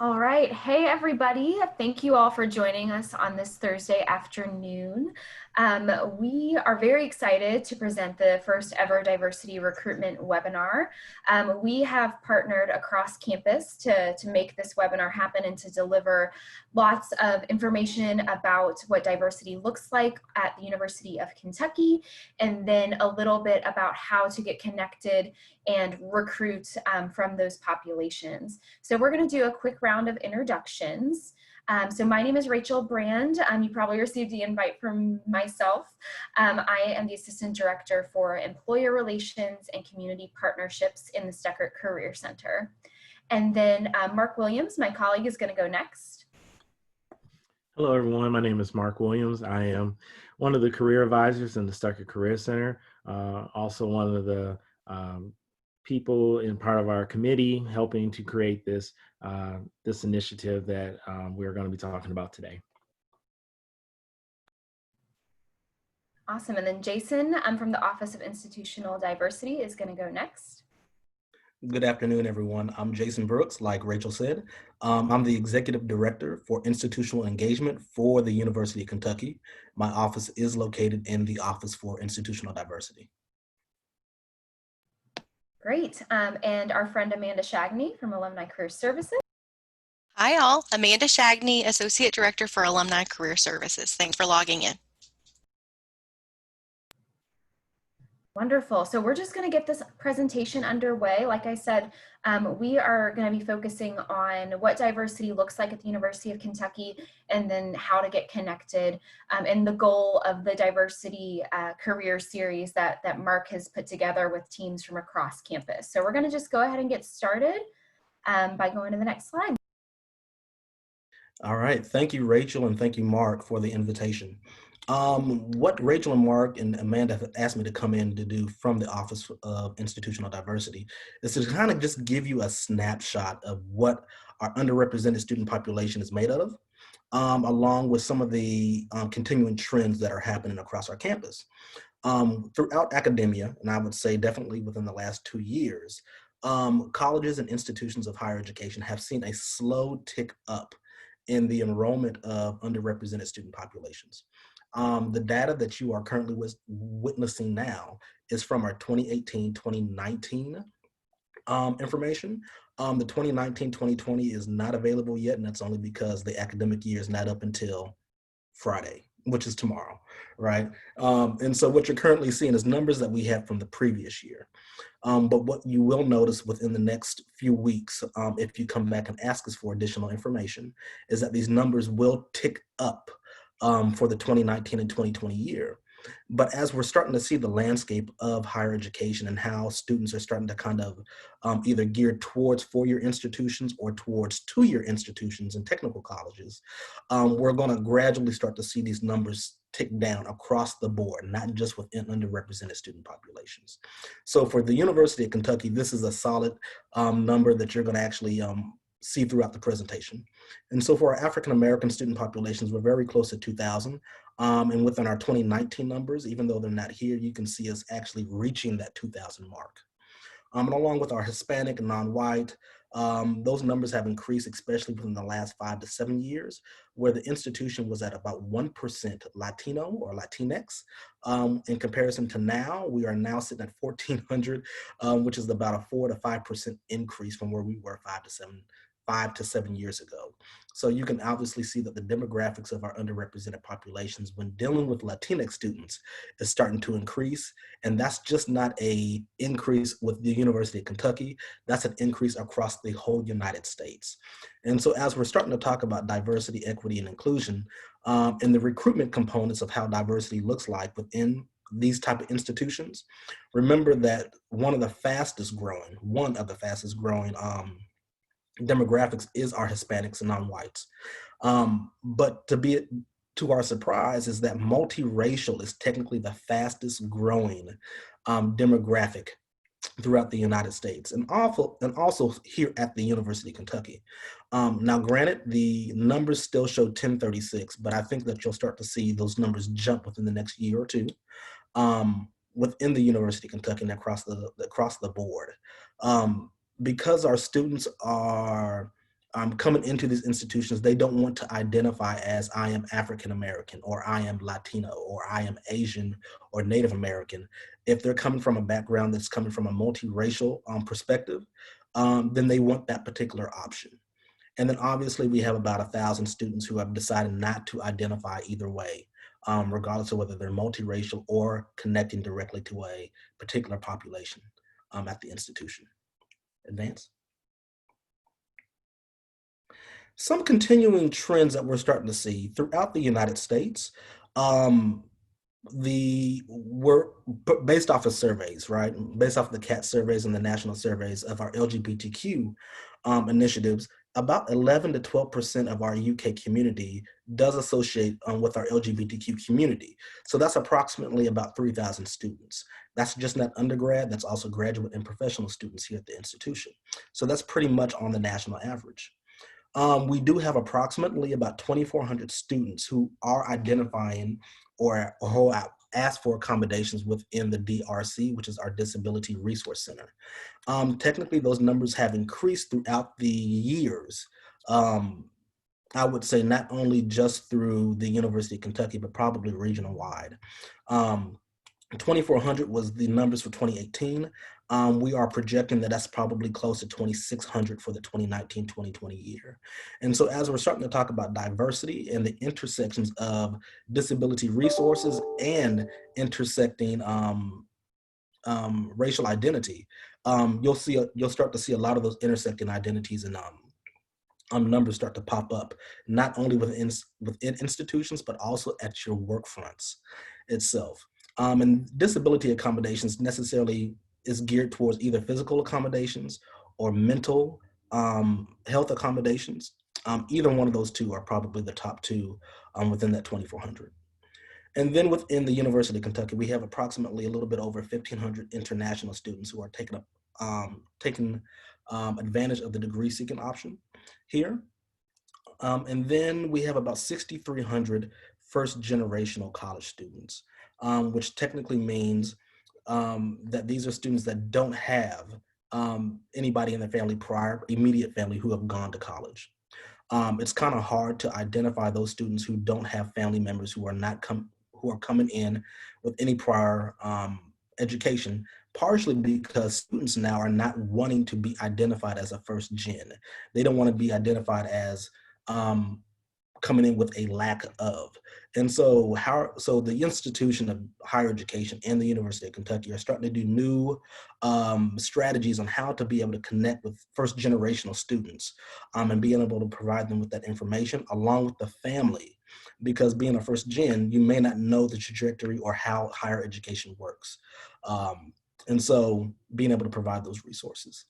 All right. Hey, everybody. Thank you all for joining us on this Thursday afternoon. We are very excited to present the first ever diversity recruitment webinar. We have partnered across campus to make this webinar happen and to deliver lots of information about what diversity looks like at the University of Kentucky, and then a little bit about how to get connected and recruit from those populations. So we're going to do a quick round of introductions. So my name is Rachel Brand. You probably received the invite from myself. I am the Assistant Director for Employer Relations and Community Partnerships in the Stuckert Career Center. And then Mark Williams, my colleague, is going to go next. Hello, everyone. My name is Mark Williams. I am one of the career advisors in the Stuckert Career Center, also one of the people in part of our committee helping to create this, this initiative that we're going to be talking about today. Awesome. And then Jason, from the Office of Institutional Diversity, is going to go next. Good afternoon, everyone. I'm Jason Brooks, like Rachel said. I'm the Executive Director for Institutional Engagement for the University of Kentucky. My office is located in the Office for Institutional Diversity. Great. And our friend Amanda Shagney from Alumni Career Services. Hi all, Amanda Shagney, Associate Director for Alumni Career Services. Thanks for logging in. Wonderful. So we're just going to get this presentation underway. Like I said, we are going to be focusing on what diversity looks like at the University of Kentucky, and then how to get connected, and the goal of the diversity career series that Mark has put together with teams from across campus. So we're going to just go ahead and get started by going to the next slide. All right. Thank you, Rachel, and thank you, Mark, for the invitation. What Rachel and Mark and Amanda have asked me to come in to do from the Office of Institutional Diversity is to kind of just give you a snapshot of what our underrepresented student population is made of, along with some of the continuing trends that are happening across our campus. Throughout academia, and I would say definitely within the last 2 years, colleges and institutions of higher education have seen a slow tick up in the enrollment of underrepresented student populations. The data that you are currently witnessing now is from our 2018-2019 information. The 2019-2020 is not available yet, and that's only because the academic year is not up until Friday, which is tomorrow, right? And so what you're currently seeing is numbers that we have from the previous year. But what you will notice within the next few weeks, if you come back and ask us for additional information, is that these numbers will tick up for the 2019 and 2020 year. But as we're starting to see the landscape of higher education and how students are starting to kind of either gear towards four-year institutions or towards two-year institutions and technical colleges, we're going to gradually start to see these numbers tick down across the board, not just within underrepresented student populations. So for the University of Kentucky, this is a solid number that you're going to actually see throughout the presentation. And so for our African-American student populations, we're very close to 2,000. And within our 2019 numbers, even though they're not here, you can see us actually reaching that 2,000 mark. And along with our Hispanic and non-white, those numbers have increased, especially within the last 5 to 7 years, where the institution was at about 1% Latino or Latinx. In comparison to now, we are now sitting at 1,400, which is about a 4 to 5% increase from where we were 5 to 7 years ago. So you can obviously see that the demographics of our underrepresented populations when dealing with Latinx students is starting to increase. And that's just not an increase with the University of Kentucky, that's an increase across the whole United States. And so as we're starting to talk about diversity, equity, and inclusion, and the recruitment components of how diversity looks like within these type of institutions, remember that one of the fastest growing demographics is our Hispanics and non-whites. But to our surprise is that multiracial is technically the fastest growing demographic throughout the United States and also here at the University of Kentucky. Now granted, the numbers still show 1036, but I think that you'll start to see those numbers jump within the next year or two within the University of Kentucky and across the board. Because our students are coming into these institutions, they don't want to identify as I am African American, or I am Latino, or I am Asian or Native American. If they're coming from a background that's coming from a multiracial perspective, then they want that particular option. And then obviously we have about 1,000 students who have decided not to identify either way, regardless of whether they're multiracial or connecting directly to a particular population at the institution. Advance. Some continuing trends that we're starting to see throughout the United States, we're based off of surveys, right? Based off the CAT surveys and the national surveys of our LGBTQ initiatives, about 11 to 12% of our UK community does associate with our LGBTQ community. So that's approximately about 3,000 students. That's just not undergrad, that's also graduate and professional students here at the institution. So that's pretty much on the national average. We do have approximately about 2,400 students who are identifying or who ask for accommodations within the DRC, which is our Disability Resource Center. Technically, those numbers have increased throughout the years. I would say not only just through the University of Kentucky, but probably regional wide. 2,400 was the numbers for 2018. We are projecting that that's probably close to 2,600 for the 2019-2020 year. And so as we're starting to talk about diversity and the intersections of disability resources and intersecting racial identity, you'll start to see a lot of those intersecting identities and numbers start to pop up, not only within institutions, but also at your work fronts itself. And disability accommodations necessarily is geared towards either physical accommodations or mental health accommodations. Either one of those two are probably the top two within that 2,400. And then within the University of Kentucky, we have approximately a little bit over 1,500 international students who are taking advantage of the degree-seeking option here. And then we have about 6,300 first-generational college students, which technically means that these are students that don't have anybody in their family immediate family who have gone to college. It's kind of hard to identify those students who don't have family members who are coming in with any prior education, partially because students now are not wanting to be identified as a first gen. They don't want to be identified as coming in with a lack of. And so the institution of higher education and the University of Kentucky are starting to do new strategies on how to be able to connect with first generational students and being able to provide them with that information along with the family. Because being a first gen, you may not know the trajectory or how higher education works. And so being able to provide those resources.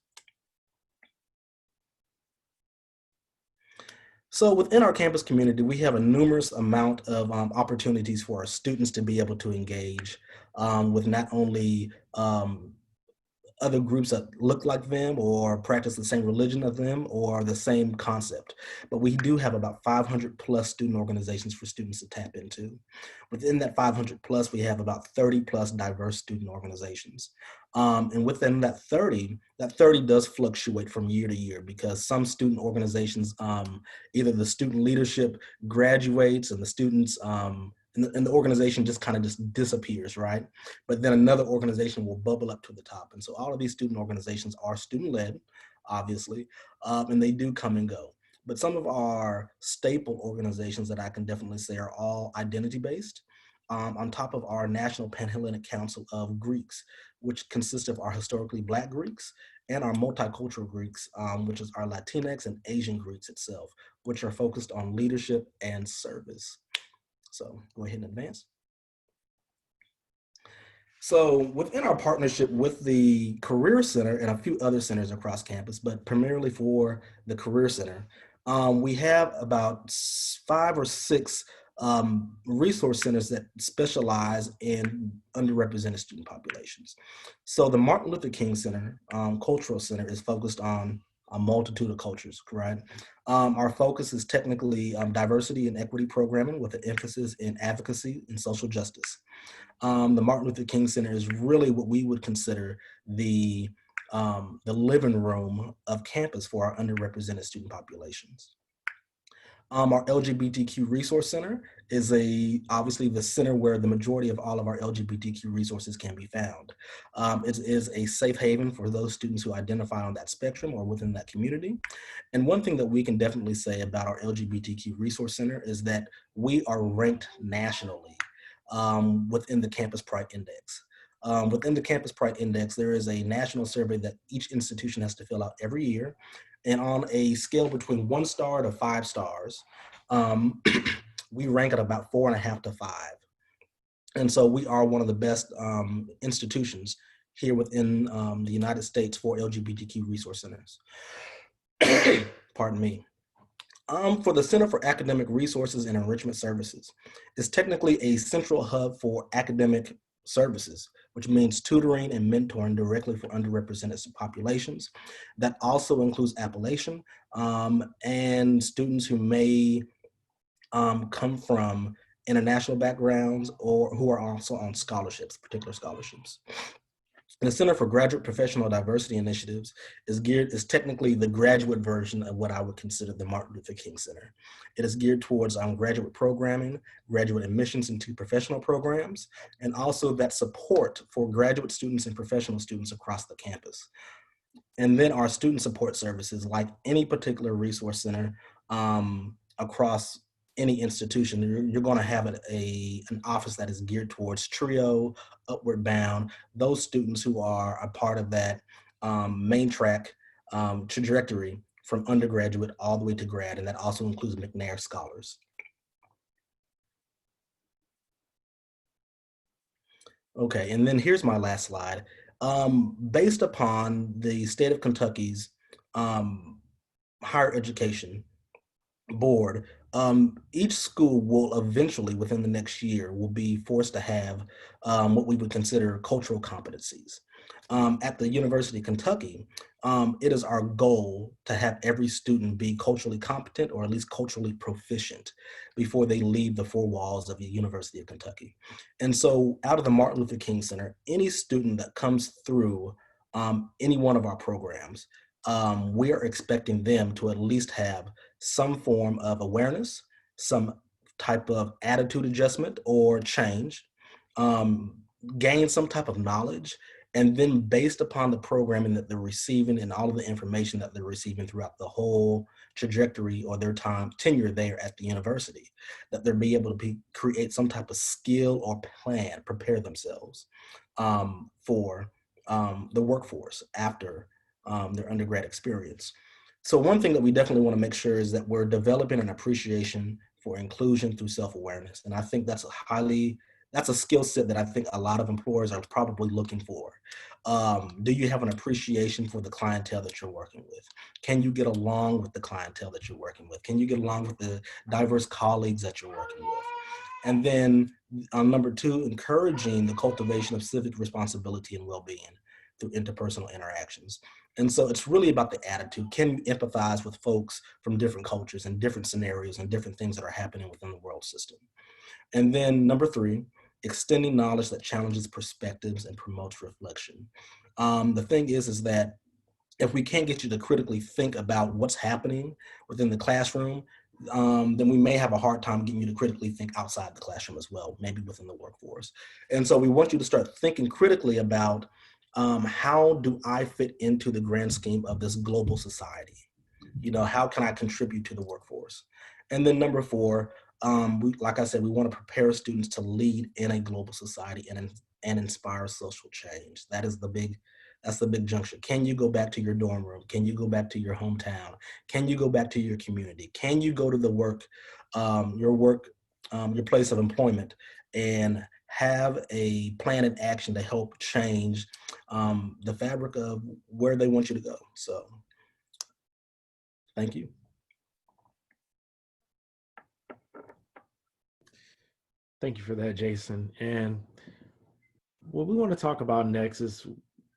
So within our campus community, we have a numerous amount of opportunities for our students to be able to engage with not only other groups that look like them or practice the same religion as them or the same concept. But we do have about 500 plus student organizations for students to tap into. Within that 500 plus, we have about 30 plus diverse student organizations. And within that 30 does fluctuate from year to year because some student organizations, either the student leadership graduates and the students, and the organization just kind of just disappears, right? But then another organization will bubble up to the top. And so all of these student organizations are student-led, obviously, and they do come and go. But some of our staple organizations that I can definitely say are all identity-based, on top of our National Pan-Hellenic Council of Greeks, which consists of our historically Black Greeks and our multicultural Greeks, which is our Latinx and Asian Greeks itself, which are focused on leadership and service. So go ahead and advance. So within our partnership with the Career Center and a few other centers across campus, but primarily for the Career Center, we have about 5 or 6 resource centers that specialize in underrepresented student populations. So the Martin Luther King Center, Cultural Center, is focused on a multitude of cultures, right? Our focus is technically diversity and equity programming with an emphasis in advocacy and social justice. The Martin Luther King Center is really what we would consider the the living room of campus for our underrepresented student populations. Our LGBTQ Resource Center is obviously the center where the majority of all of our LGBTQ resources can be found. It is a safe haven for those students who identify on that spectrum or within that community. And one thing that we can definitely say about our LGBTQ Resource Center is that we are ranked nationally within the Campus Pride Index. Within the Campus Pride Index, there is a national survey that each institution has to fill out every year. And on a scale between 1 star to 5 stars, we rank at about 4.5 to 5. And so we are one of the best institutions here within the United States for LGBTQ resource centers. Pardon me. For the Center for Academic Resources and Enrichment Services, it's technically a central hub for academic services, which means tutoring and mentoring directly for underrepresented populations. That also includes Appalachian and students who may come from international backgrounds or who are also on scholarships, particular scholarships. The Center for Graduate Professional Diversity Initiatives is technically the graduate version of what I would consider the Martin Luther King Center. It is geared towards graduate programming, graduate admissions into professional programs, and also that support for graduate students and professional students across the campus. And then our student support services, like any particular resource center across any institution, you're going to have an office that is geared towards TRIO, Upward Bound, those students who are a part of that main track trajectory from undergraduate all the way to grad, and that also includes McNair scholars. Okay, and then here's my last slide. Based upon the state of Kentucky's higher education board, each school will eventually, within the next year, will be forced to have what we would consider cultural competencies. At the University of Kentucky, it is our goal to have every student be culturally competent or at least culturally proficient before they leave the four walls of the University of Kentucky. And so out of the Martin Luther King Center, any student that comes through any one of our programs, we are expecting them to at least have some form of awareness, some type of attitude adjustment or change, gain some type of knowledge, and then based upon the programming that they're receiving and all of the information that they're receiving throughout the whole trajectory or their tenure there at the university, that they'll be able to create some type of skill or plan, prepare themselves for the workforce after their undergrad experience. So one thing that we definitely want to make sure is that we're developing an appreciation for inclusion through self-awareness. And I think that's a skill set that I think a lot of employers are probably looking for. Do you have an appreciation for the clientele that you're working with? Can you get along with the clientele that you're working with? Can you get along with the diverse colleagues that you're working with? And then number two, encouraging the cultivation of civic responsibility and well-being through interpersonal interactions. And so it's really about the attitude. Can you empathize with folks from different cultures and different scenarios and different things that are happening within the world system? And then number three, extending knowledge that challenges perspectives and promotes reflection. The thing is that if we can't get you to critically think about what's happening within the classroom, then we may have a hard time getting you to critically think outside the classroom as well, maybe within the workforce. And so we want you to start thinking critically about how do I fit into the grand scheme of this global society? You know, how can I contribute to the workforce? And then number four, like I said, we want to prepare students to lead in a global society and inspire social change. That's the big juncture. Can you go back to your dorm room? Can you go back to your hometown? Can you go back to your community? Can you go to your place of employment and have a plan and action to help change the fabric of where they want you to go? So, thank you. Thank you for that, Jason. And what we want to talk about next is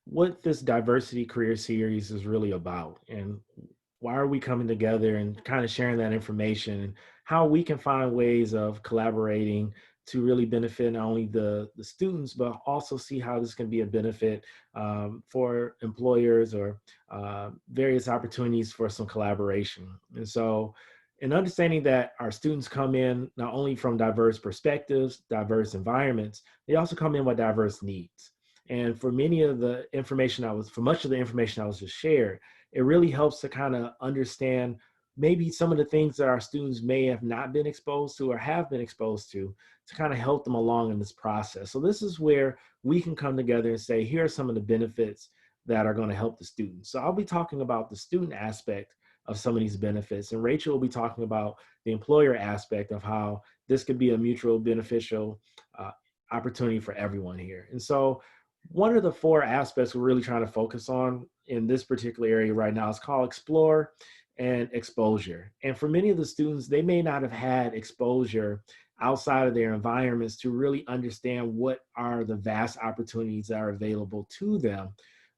what this diversity career series is really about and why are we coming together and kind of sharing that information and how we can find ways of collaborating to really benefit not only the students, but also see how this can be a benefit for employers or various opportunities for some collaboration. And so in understanding that our students come in not only from diverse perspectives, diverse environments, they also come in with diverse needs. And for much of the information I was just shared, it really helps to kind of understand maybe some of the things that our students may have not been exposed to or have been exposed to kind of help them along in this process. So this is where we can come together and say, here are some of the benefits that are going to help the students. So I'll be talking about the student aspect of some of these benefits, and Rachel will be talking about the employer aspect of how this could be a mutual beneficial opportunity for everyone here. And so one of the four aspects we're really trying to focus on in this particular area right now is called explore and exposure. And for many of the students, they may not have had exposure outside of their environments to really understand what are the vast opportunities that are available to them,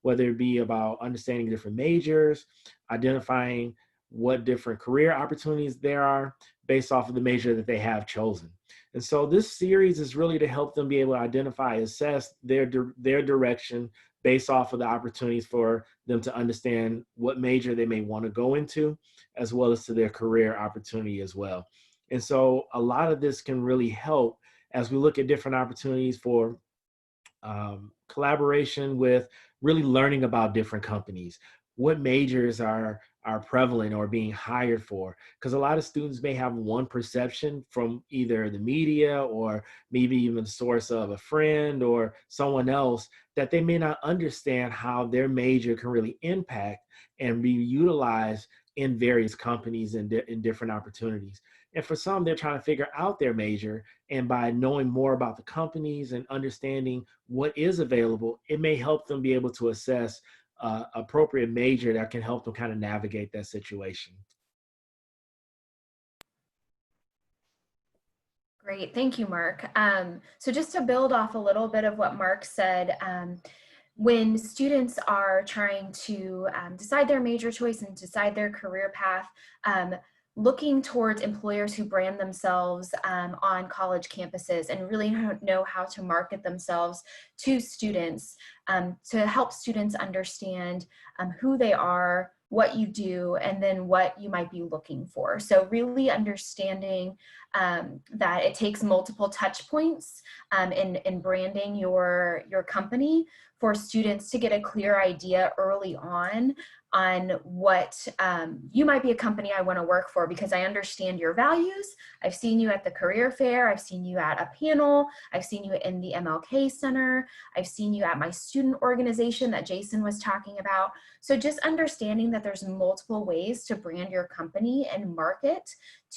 whether it be about understanding different majors, identifying what different career opportunities there are based off of the major that they have chosen. And so this series is really to help them be able to identify, assess their direction based off of the opportunities for them to understand what major they may want to go into, as well as to their career opportunity as well. And so a lot of this can really help as we look at different opportunities for collaboration with really learning about different companies. What majors are prevalent or being hired for? Because a lot of students may have one perception from either the media or maybe even the source of a friend or someone else that they may not understand how their major can really impact and be utilized in various companies and in different opportunities. And for some, they're trying to figure out their major, and by knowing more about the companies and understanding what is available, it may help them be able to assess appropriate major that can help them kind of navigate that situation. Great, thank you, Mark. So just to build off a little bit of what Mark said, when students are trying to decide their major choice and decide their career path, looking towards employers who brand themselves on college campuses and really know how to market themselves to students to help students understand who they are, what you do, and then what you might be looking for. So really understanding that it takes multiple touch points in branding your company for students to get a clear idea early on what you might be a company I want to work for because I understand your values. I've seen you at the career fair. I've seen you at a panel. I've seen you in the MLK Center. I've seen you at my student organization that Jason was talking about. So just understanding that there's multiple ways to brand your company and market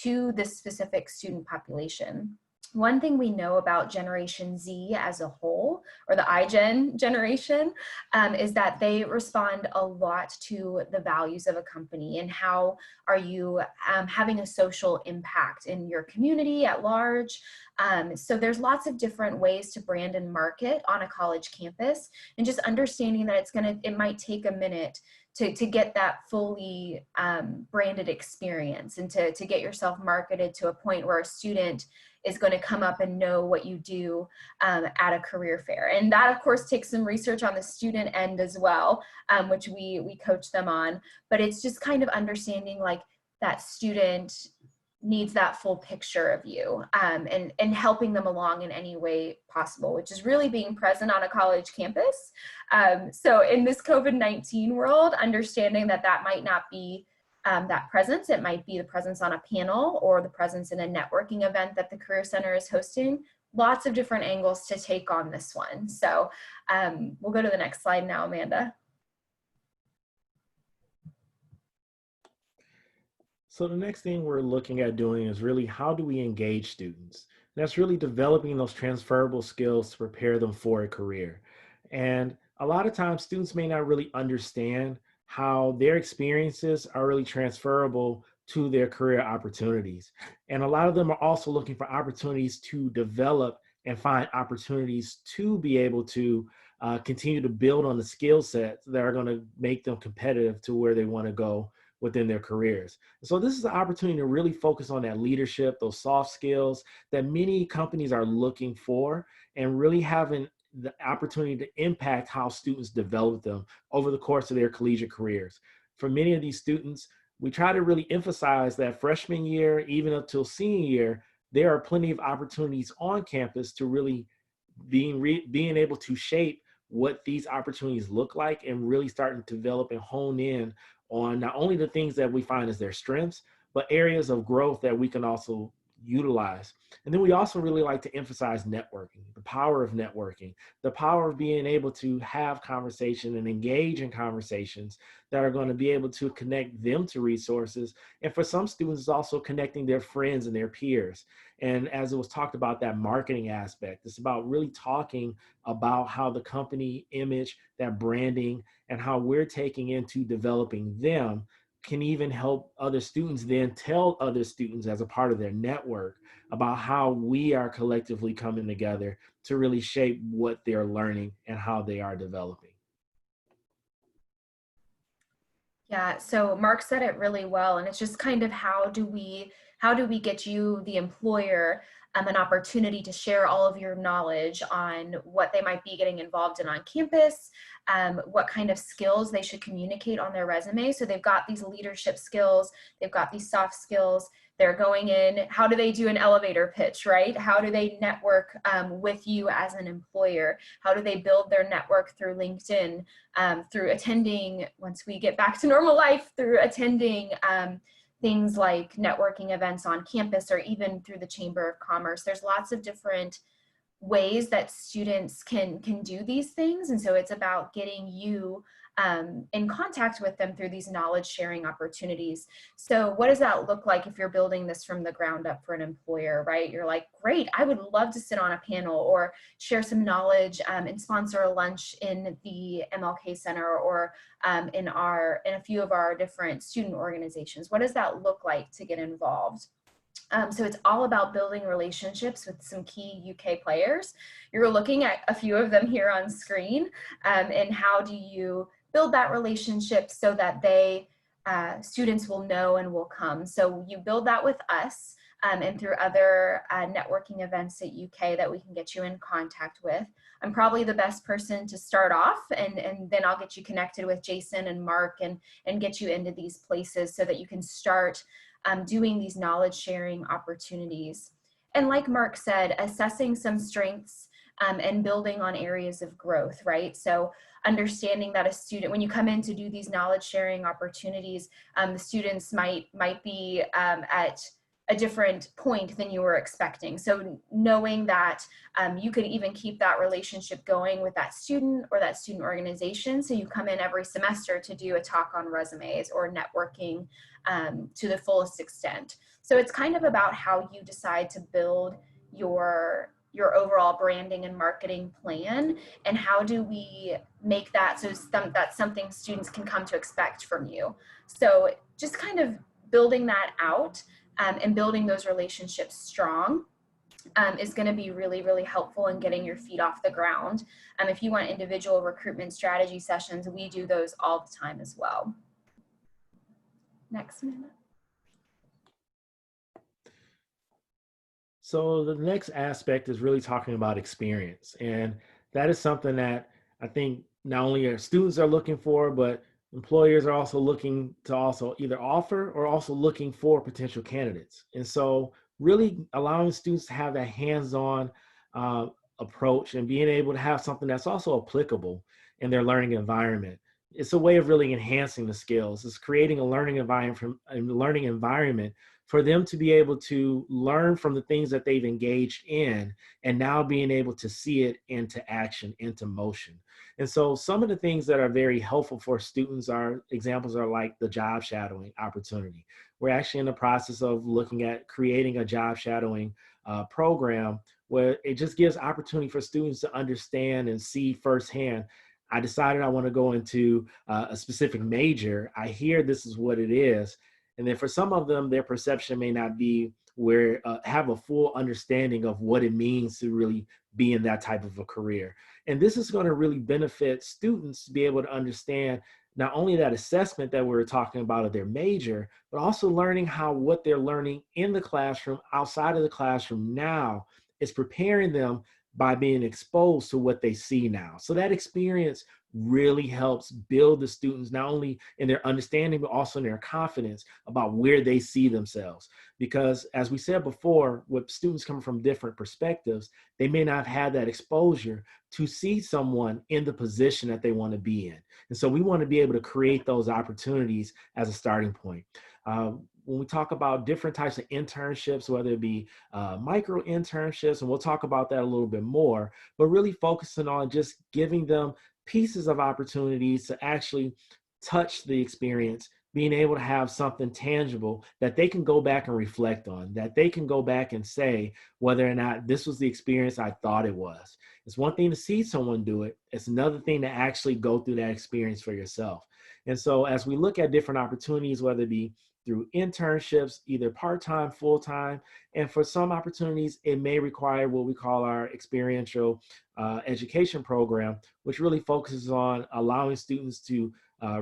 to this specific student population. One thing we know about Generation Z as a whole, or the iGen generation, is that they respond a lot to the values of a company and how are you having a social impact in your community at large. So there's lots of different ways to brand and market on a college campus, and just understanding that it might take a minute to get that fully branded experience and to get yourself marketed to a point where a student is going to come up and know what you do at a career fair. And that of course takes some research on the student end as well, which we coach them on, but it's just kind of understanding like that student needs that full picture of you and helping them along in any way possible, which is really being present on a college campus. So in this COVID-19 world, understanding that might not be that presence, it might be the presence on a panel or the presence in a networking event that the Career Center is hosting. Lots of different angles to take on this one. So we'll go to the next slide now, Amanda. So the next thing we're looking at doing is really how do we engage students? And that's really developing those transferable skills to prepare them for a career. And a lot of times students may not really understand how their experiences are really transferable to their career opportunities. And a lot of them are also looking for opportunities to develop and find opportunities to be able to continue to build on the skill sets that are going to make them competitive to where they want to go within their careers. So this is an opportunity to really focus on that leadership, those soft skills that many companies are looking for, and really having the opportunity to impact how students develop them over the course of their collegiate careers. For many of these students, we try to really emphasize that freshman year, even up till senior year, there are plenty of opportunities on campus to really being able to shape what these opportunities look like and really starting to develop and hone in on not only the things that we find as their strengths, but areas of growth that we can also utilize. And then we also really like to emphasize networking, the power of networking, the power of being able to have conversation and engage in conversations that are going to be able to connect them to resources. And for some students, it's also connecting their friends and their peers. And as it was talked about, that marketing aspect, it's about really talking about how the company image, that branding, and how we're taking into developing them can even help other students then tell other students as a part of their network about how we are collectively coming together to really shape what they're learning and how they are developing. Yeah, so Mark said it really well, and it's just kind of how do we get you, the employer, an opportunity to share all of your knowledge on what they might be getting involved in on campus, what kind of skills they should communicate on their resume. So they've got these leadership skills, they've got these soft skills, they're going in, how do they do an elevator pitch, right? How do they network with you as an employer? How do they build their network through LinkedIn, through attending, once we get back to normal life, through attending things like networking events on campus or even through the Chamber of Commerce. There's lots of different ways that students can do these things. And so it's about getting you in contact with them through these knowledge sharing opportunities. So what does that look like if you're building this from the ground up for an employer, right? You're like, great, I would love to sit on a panel or share some knowledge and sponsor a lunch in the MLK Center or in a few of our different student organizations. What does that look like to get involved? So it's all about building relationships with some key UK players. You're looking at a few of them here on screen, and how do you build that relationship so that students will know and will come. So you build that with us and through other networking events at UK that we can get you in contact with. I'm probably the best person to start off, and then I'll get you connected with Jason and Mark and get you into these places so that you can start doing these knowledge sharing opportunities. And like Mark said, assessing some strengths and building on areas of growth, right? So understanding that a student, when you come in to do these knowledge sharing opportunities, the students might be at a different point than you were expecting. So knowing that you could even keep that relationship going with that student or that student organization. So you come in every semester to do a talk on resumes or networking to the fullest extent. So it's kind of about how you decide to build your overall branding and marketing plan, and how do we make that so that's something students can come to expect from you. So just kind of building that out and building those relationships strong is going to be really, really helpful in getting your feet off the ground. If you want individual recruitment strategy sessions, we do those all the time as well. Next minute. So the next aspect is really talking about experience. And that is something that I think not only our students are looking for, but employers are also looking to also either offer or also looking for potential candidates. And so really allowing students to have that hands-on approach and being able to have something that's also applicable in their learning environment. It's a way of really enhancing the skills. It's creating a learning environment for them to be able to learn from the things that they've engaged in, and now being able to see it into action, into motion. And so some of the things that are very helpful for students examples are like the job shadowing opportunity. We're actually in the process of looking at creating a job shadowing program where it just gives opportunity for students to understand and see firsthand. I decided I want to go into a specific major. I hear this is what it is. And then for some of them, their perception may not be have a full understanding of what it means to really be in that type of a career. And this is going to really benefit students to be able to understand not only that assessment that we were talking about of their major, but also learning how what they're learning in the classroom, outside of the classroom now, is preparing them by being exposed to what they see now. So that experience really helps build the students, not only in their understanding, but also in their confidence about where they see themselves. Because as we said before, with students coming from different perspectives, they may not have had that exposure to see someone in the position that they want to be in. And so we want to be able to create those opportunities as a starting point. When we talk about different types of internships, whether it be micro internships, and we'll talk about that a little bit more, but really focusing on just giving them pieces of opportunities to actually touch the experience, being able to have something tangible that they can go back and reflect on, that they can go back and say whether or not this was the experience I thought it was. It's one thing to see someone do it. It's another thing to actually go through that experience for yourself. And so as we look at different opportunities, whether it be through internships, either part-time, full-time, and for some opportunities, it may require what we call our experiential education program, which really focuses on allowing students to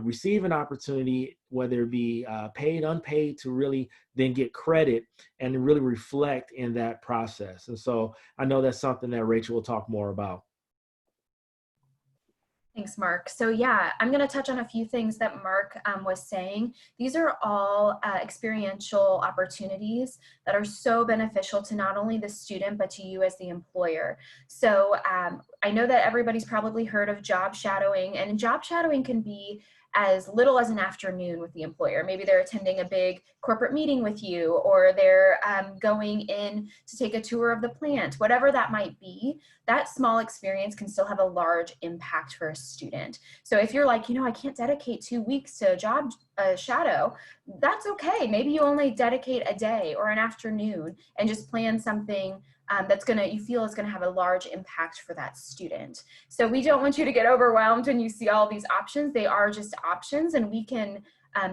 receive an opportunity, whether it be paid, unpaid, to really then get credit and really reflect in that process. And so I know that's something that Rachel will talk more about. Thanks, Mark. So yeah, I'm going to touch on a few things that Mark was saying. These are all experiential opportunities that are so beneficial to not only the student, but to you as the employer. So I know that everybody's probably heard of job shadowing, and job shadowing can be as little as an afternoon with the employer. Maybe they're attending a big corporate meeting with you, or they're going in to take a tour of the plant, whatever that might be. That small experience can still have a large impact for a student. So if you're like, I can't dedicate 2 weeks to a job shadow, that's okay. Maybe you only dedicate a day or an afternoon and just plan something you feel is gonna have a large impact for that student. So we don't want you to get overwhelmed when you see all these options. They are just options, and we can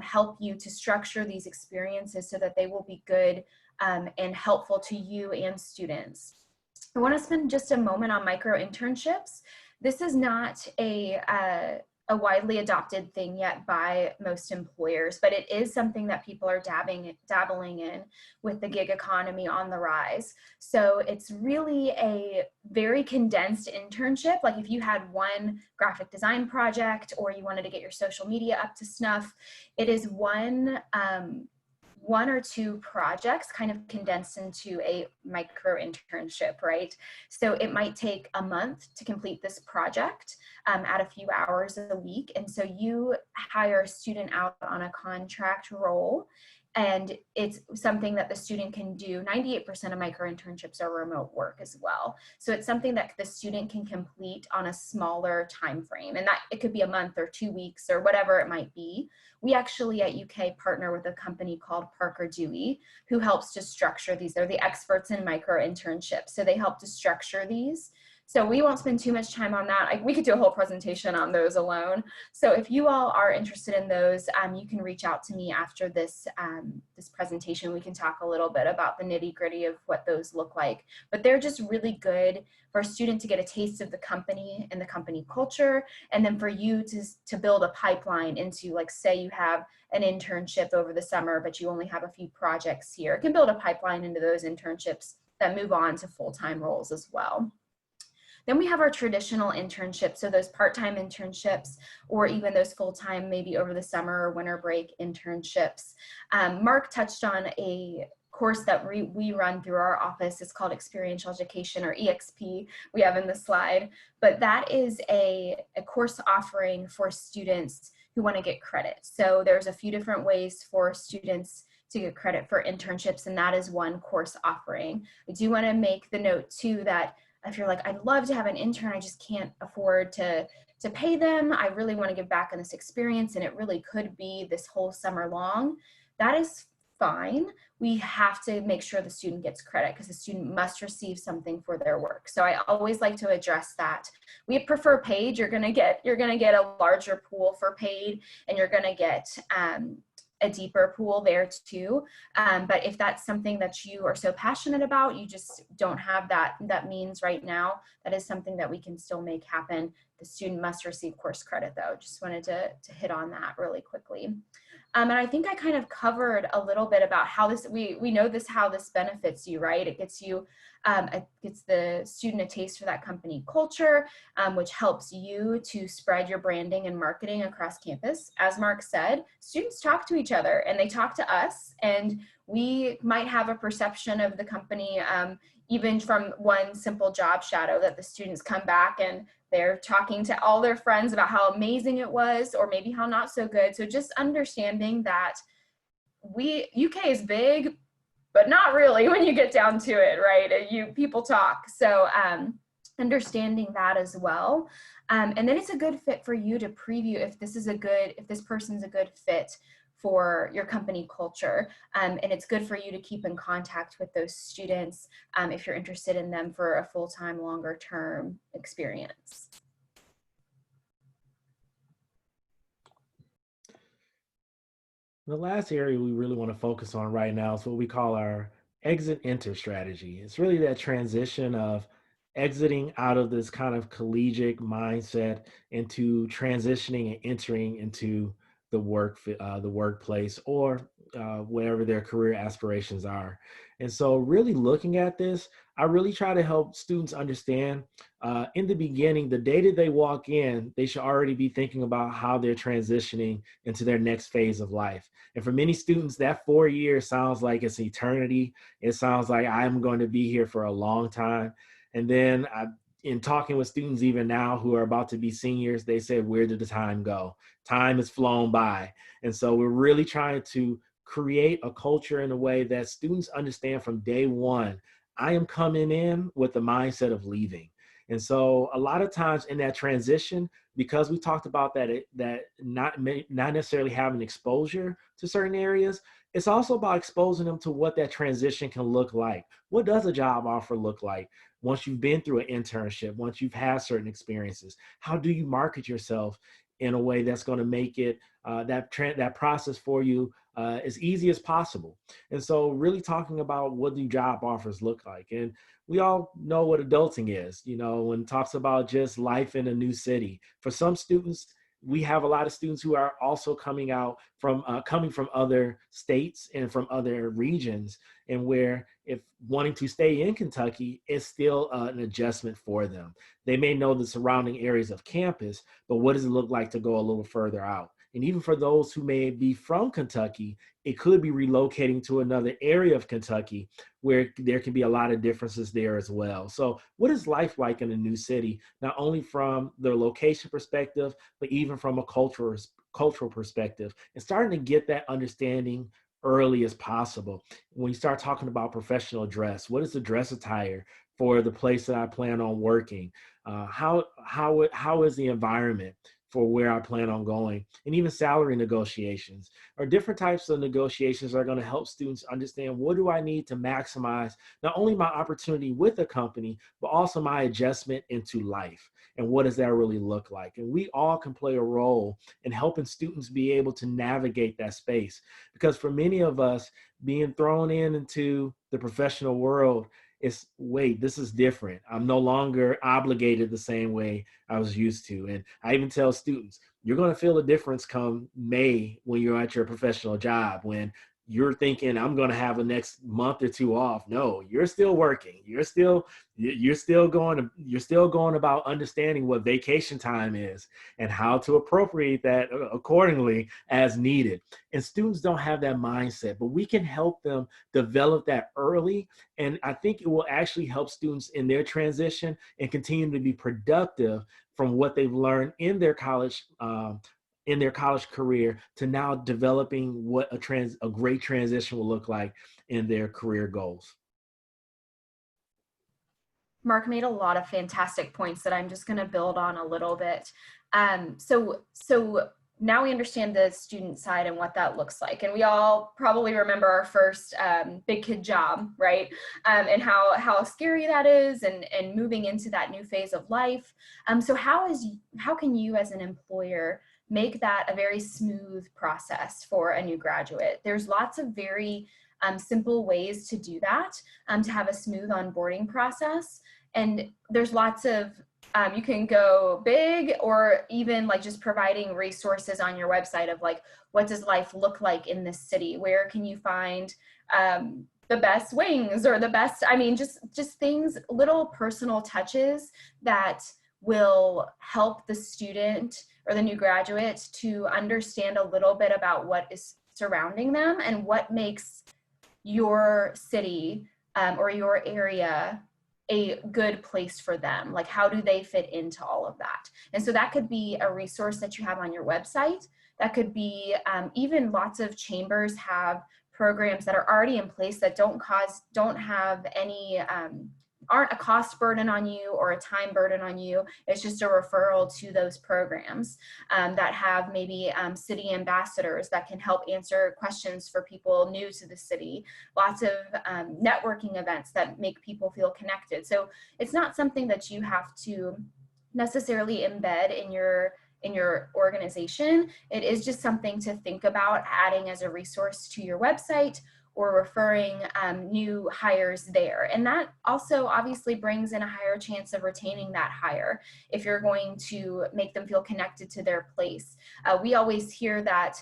help you to structure these experiences so that they will be good and helpful to you and students. I want to spend just a moment on micro internships. This is not a widely adopted thing yet by most employers, but it is something that people are dabbling in with the gig economy on the rise. So it's really a very condensed internship. Like if you had one graphic design project, or you wanted to get your social media up to snuff, it is one or two projects kind of condensed into a micro internship, right? So it might take a month to complete this project at a few hours a week. And so you hire a student out on a contract role, and it's something that the student can do. 98% of micro internships are remote work as well. So it's something that the student can complete on a smaller time frame, and that it could be a month or 2 weeks or whatever it might be. We actually at UK partner with a company called Parker Dewey, who helps to structure these. They're the experts in micro internships. So they help to structure these. So we won't spend too much time on that. We could do a whole presentation on those alone. So if you all are interested in those, you can reach out to me after this, this presentation. We can talk a little bit about the nitty-gritty of what those look like. But they're just really good for a student to get a taste of the company and the company culture, and then for you to build a pipeline into, like, say you have an internship over the summer, but you only have a few projects here. It can build a pipeline into those internships that move on to full-time roles as well. Then we have our traditional internships, so those part-time internships, or even those full-time, maybe over the summer or winter break internships. Mark touched on a course that we run through our office. It's called Experiential Education, or EXP, we have in the slide. But that is a course offering for students who want to get credit. So there's a few different ways for students to get credit for internships, and that is one course offering. I do want to make the note too that if you're like, I'd love to have an intern, I just can't afford to pay them, I really want to give back on this experience, and it really could be this whole summer long, that is fine. We have to make sure the student gets credit, because the student must receive something for their work. So I always like to address that. We prefer paid. You're gonna get a larger pool for paid, and you're gonna get a deeper pool there too. But if that's something that you are so passionate about, you just don't have that means right now, that is something that we can still make happen. The student must receive course credit though. Just wanted to hit on that really quickly. And I think I kind of covered a little bit about how this, we know this, how this benefits you, right? It gets you, it gets the student a taste for that company culture, which helps you to spread your branding and marketing across campus. As Mark said, students talk to each other and they talk to us, and we might have a perception of the company even from one simple job shadow, that the students come back and they're talking to all their friends about how amazing it was, or maybe how not so good. So just understanding that UK is big, but not really when you get down to it, right? People talk. So understanding that as well. And then it's a good fit for you to preview if this person's a good fit for your company culture. And it's good for you to keep in contact with those students if you're interested in them for a full-time, longer-term experience. The last area we really want to focus on right now is what we call our exit-enter strategy. It's really that transition of exiting out of this kind of collegiate mindset into transitioning and entering into the workplace, or wherever their career aspirations are. And so really looking at this, I really try to help students understand in the beginning, the day that they walk in, they should already be thinking about how they're transitioning into their next phase of life. And for many students, that 4 years sounds like it's eternity. It sounds like I'm going to be here for a long time. And then in talking with students even now who are about to be seniors, they say, where did the time go? Time has flown by. And so we're really trying to create a culture in a way that students understand from day one, I am coming in with the mindset of leaving. And so a lot of times in that transition, because we talked about that not necessarily having exposure to certain areas, it's also about exposing them to what that transition can look like. What does a job offer look like once you've been through an internship, once you've had certain experiences? How do you market yourself in a way that's going to make it that process for you as easy as possible? And so really talking about what do job offers look like. And we all know what adulting is, when it talks about just life in a new city. For some students, we have a lot of students who are also coming from other states and from other regions, and where if wanting to stay in Kentucky is still an adjustment for them. They may know the surrounding areas of campus, but what does it look like to go a little further out? And even for those who may be from Kentucky, it could be relocating to another area of Kentucky where there can be a lot of differences there as well. So what is life like in a new city, not only from the location perspective, but even from a cultural perspective, and starting to get that understanding early as possible. When you start talking about professional dress, what is the dress attire for the place that I plan on working? How is the environment for where I plan on going? And even salary negotiations or different types of negotiations are going to help students understand, what do I need to maximize not only my opportunity with a company, but also my adjustment into life? And what does that really look like? And we all can play a role in helping students be able to navigate that space. Because for many of us, being thrown into the professional world, it's, wait, this is different. I'm no longer obligated the same way I was used to. And I even tell students, you're going to feel a difference come May when you're at your professional job, when you're thinking, I'm going to have a next month or two off. No, you're still working. You're still going about understanding what vacation time is and how to appropriate that accordingly as needed. And students don't have that mindset, but we can help them develop that early. And I think it will actually help students in their transition and continue to be productive from what they've learned in their college career to now developing what a great transition will look like in their career goals. Mark made a lot of fantastic points that I'm just going to build on a little bit. So now we understand the student side and what that looks like. And we all probably remember our first big kid job, right? And how scary that is, and moving into that new phase of life. So how can you as an employer make that a very smooth process for a new graduate? There's lots of very simple ways to do that, to have a smooth onboarding process. And there's lots of You can go big, or even like just providing resources on your website of like, what does life look like in this city? Where can you find the best wings, or the best, I mean, just things, little personal touches that will help the student or the new graduate to understand a little bit about what is surrounding them and what makes your city or your area a good place for them. Like, how do they fit into all of that? And so that could be a resource that you have on your website. That could be even lots of chambers have programs that are already in place that don't have any, aren't a cost burden on you or a time burden on you. It's just a referral to those programs that have maybe city ambassadors that can help answer questions for people new to the city. Lots of networking events that make people feel connected. So it's not something that you have to necessarily embed in your organization. It is just something to think about adding as a resource to your website, or referring new hires there. And that also obviously brings in a higher chance of retaining that hire if you're going to make them feel connected to their place. We always hear that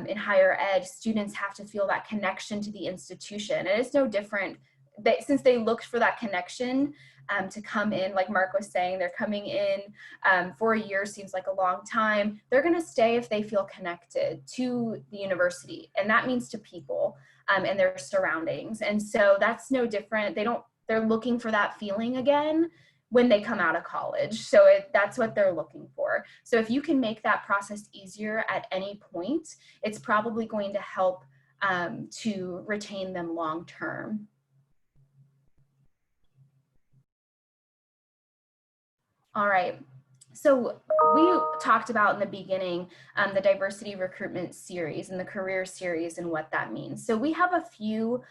in higher ed, students have to feel that connection to the institution. And it's no different. Since they looked for that connection to come in, like Mark was saying, they're coming in for a year, seems like a long time. They're gonna stay if they feel connected to the university, and that means to people and their surroundings. And so that's no different. They're looking for that feeling again when they come out of college. So that's what they're looking for. So if you can make that process easier at any point, it's probably going to help to retain them long term. All right. So we talked about in the beginning the diversity recruitment series and the career series and what that means. So we have a few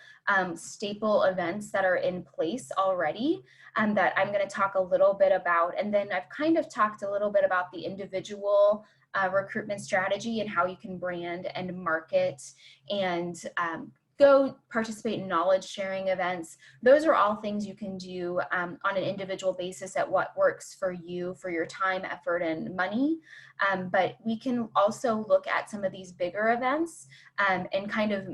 staple events that are in place already that I'm going to talk a little bit about. And then I've kind of talked a little bit about the individual recruitment strategy and how you can brand and market and go participate in knowledge sharing events. Those are all things you can do on an individual basis at what works for you, for your time, effort, and money. But we can also look at some of these bigger events and kind of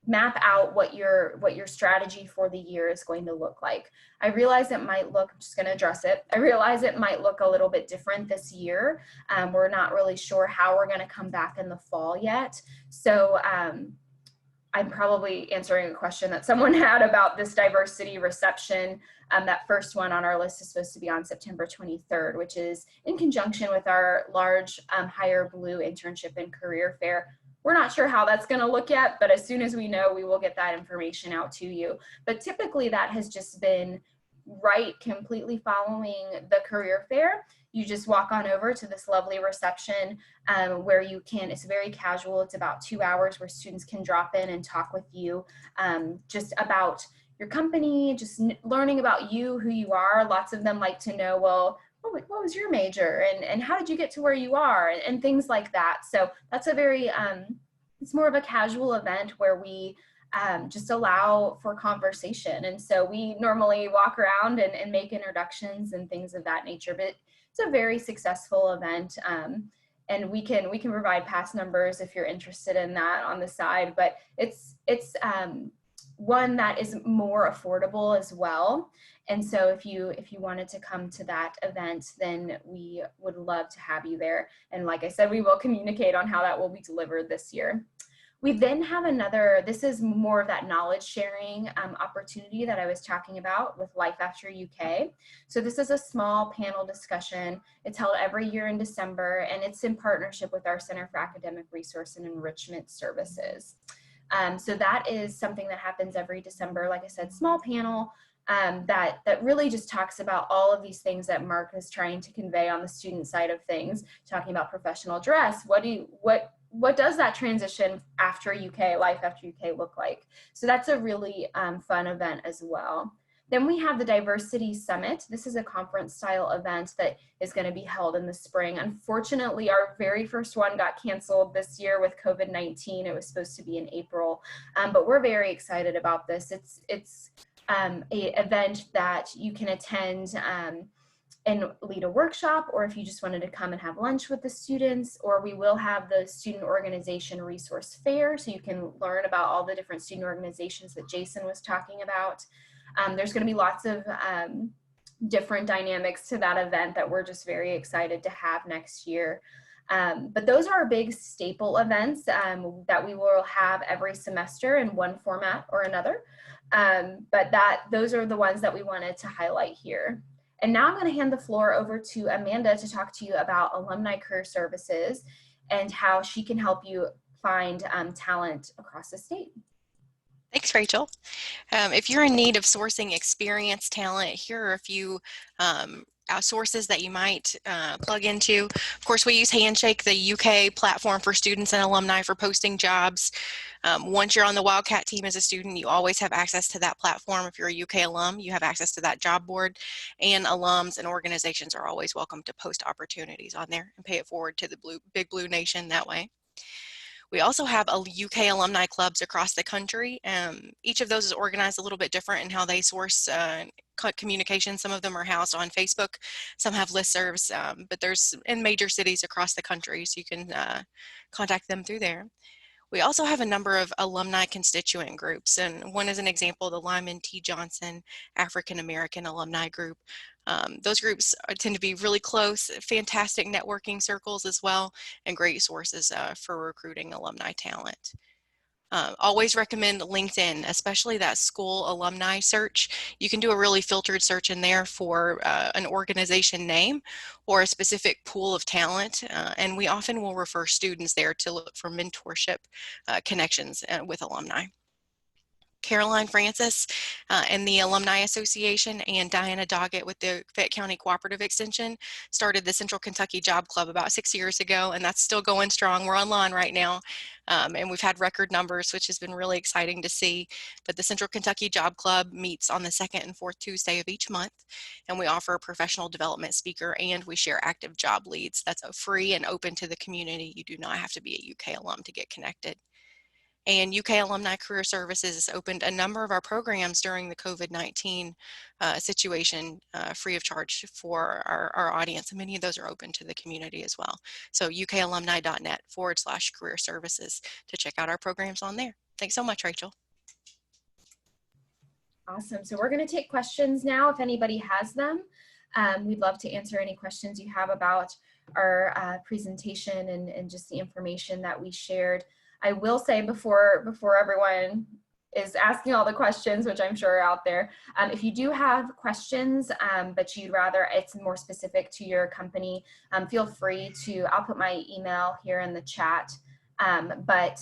map out what your strategy for the year is going to look like. I realize it might look, I'm just going to address it. I realize it might look a little bit different this year. We're not really sure how we're going to come back in the fall yet. So I'm probably answering a question that someone had about this diversity reception. That first one on our list is supposed to be on September 23rd, which is in conjunction with our large Higher Blue internship and career fair. We're not sure how that's going to look yet, but as soon as we know, we will get that information out to you. But typically that has just been completely following the career fair. You just walk on over to this lovely reception where you can, it's very casual. It's about 2 hours where students can drop in and talk with you just about your company, just learning about you, who you are. Lots of them like to know, well, what was your major and how did you get to where you are and things like that. So that's a very, it's more of a casual event where we just allow for conversation. And so we normally walk around and make introductions and things of that nature, but it's a very successful event. And we can provide pass numbers if you're interested in that on the side, but it's one that is more affordable as well. And so if you wanted to come to that event, then we would love to have you there. And like I said, we will communicate on how that will be delivered this year. We then have another, this is more of that knowledge sharing opportunity that I was talking about with Life After UK. So this is a small panel discussion. It's held every year in December, and it's in partnership with our Center for Academic Resource and Enrichment Services. So that is something that happens every December. Like I said, small panel that really just talks about all of these things that Mark is trying to convey on the student side of things, talking about professional dress. What does that transition after UK, Life After UK look like? So that's a really fun event as well. Then we have the Diversity Summit. This is a conference style event that is going to be held in the spring. Unfortunately, our very first one got canceled this year with COVID-19. It was supposed to be in April, but we're very excited about this. It's an event that you can attend and lead a workshop, or if you just wanted to come and have lunch with the students, or we will have the student organization resource fair, so you can learn about all the different student organizations that Jason was talking about. There's going to be lots of different dynamics to that event that we're just very excited to have next year. But those are our big staple events that we will have every semester in one format or another. But those are the ones that we wanted to highlight here. And now I'm going to hand the floor over to Amanda to talk to you about Alumni Career Services and how she can help you find talent across the state. Thanks, Rachel. If you're in need of sourcing experienced talent, here are a few sources that you might plug into. Of course, we use Handshake, the UK platform for students and alumni for posting jobs. Once you're on the Wildcat team as a student, you always have access to that platform. If you're a UK alum, you have access to that job board, and alums and organizations are always welcome to post opportunities on there and pay it forward to the Big Blue Nation that way. We also have UK alumni clubs across the country. Each of those is organized a little bit different in how they source communication. Some of them are housed on Facebook, some have listservs, but there's in major cities across the country, so you can contact them through there. We also have a number of alumni constituent groups, and one is an example, the Lyman T. Johnson African American Alumni Group. Those groups tend to be really close, fantastic networking circles as well, and great sources for recruiting alumni talent. Always recommend LinkedIn, especially that school alumni search. You can do a really filtered search in there for an organization name or a specific pool of talent, and we often will refer students there to look for mentorship connections with alumni. Caroline Francis and the Alumni Association and Diana Doggett with the Fayette County Cooperative Extension started the Central Kentucky Job Club about 6 years ago, and that's still going strong. We're online right now, and we've had record numbers, which has been really exciting to see. But the Central Kentucky Job Club meets on the second and fourth Tuesday of each month, and we offer a professional development speaker, and we share active job leads. That's free and open to the community. You do not have to be a UK alum to get connected. And UK Alumni Career Services has opened a number of our programs during the COVID-19 situation free of charge for our audience, and many of those are open to the community as well. So ukalumni.net/career services to check out our programs on there. Thanks so much, Rachel. Awesome. So we're going to take questions now if anybody has them. We'd love to answer any questions you have about our presentation and just the information that we shared. I will say before everyone is asking all the questions, which I'm sure are out there, if you do have questions, but you'd rather it's more specific to your company, feel free to, I'll put my email here in the chat, but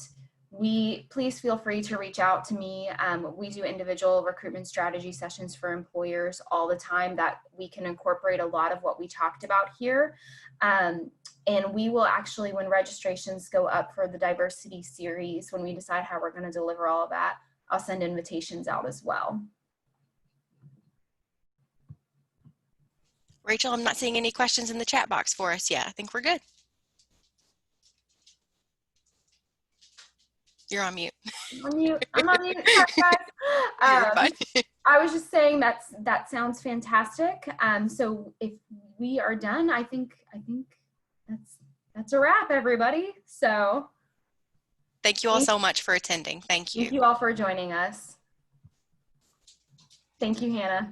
please feel free to reach out to me. We do individual recruitment strategy sessions for employers all the time that we can incorporate a lot of what we talked about here. And we will actually, when registrations go up for the diversity series, when we decide how we're going to deliver all of that, I'll send invitations out as well. Rachel, I'm not seeing any questions in the chat box for us yet. I think we're good. You're on mute. I'm on mute. Sorry, guys. You're fine. I was just saying that sounds fantastic. So if we are done, I think that's a wrap, everybody. So thank you all so much for attending. Thank you. Thank you all for joining us. Thank you, Hannah.